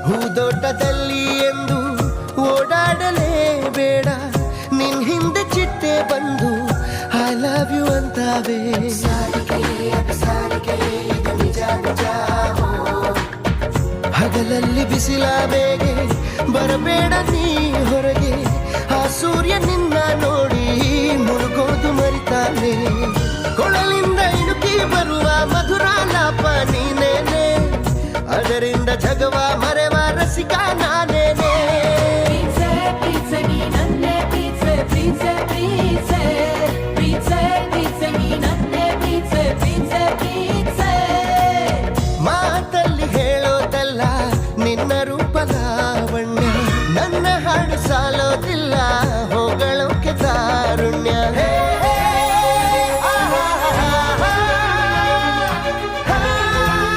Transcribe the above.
ಹೂದೋಟದಲ್ಲಿ ಎಂದು ಓಡಾಡಲೇಬೇಡ, ನಿನ್ ಹಿಂದೆ ಚಿಟ್ಟೆ ಬಂದು ಐ ಲವ್ ಯು ಅಂತಾವೆ. ಹಗಲಲ್ಲಿ ಬಿಸಿಲ ಬೇಗೆ ಬರಬೇಡ ನೀ ಹೊರಗೆ, ಆ ಸೂರ್ಯ ನಿನ್ನ ನೋಡಿ ಮುಳುಗೋದು ಮರಿತಾನೆ. ಕೊಳಲಿಂದ ಇಣುಕಿ ಬರುವ ಮಧುರ ಲಾಪ ನೀನೇನೆ, ಅದರಿಂದ ಜಗವ ಮರೆವ ರಸಿಕ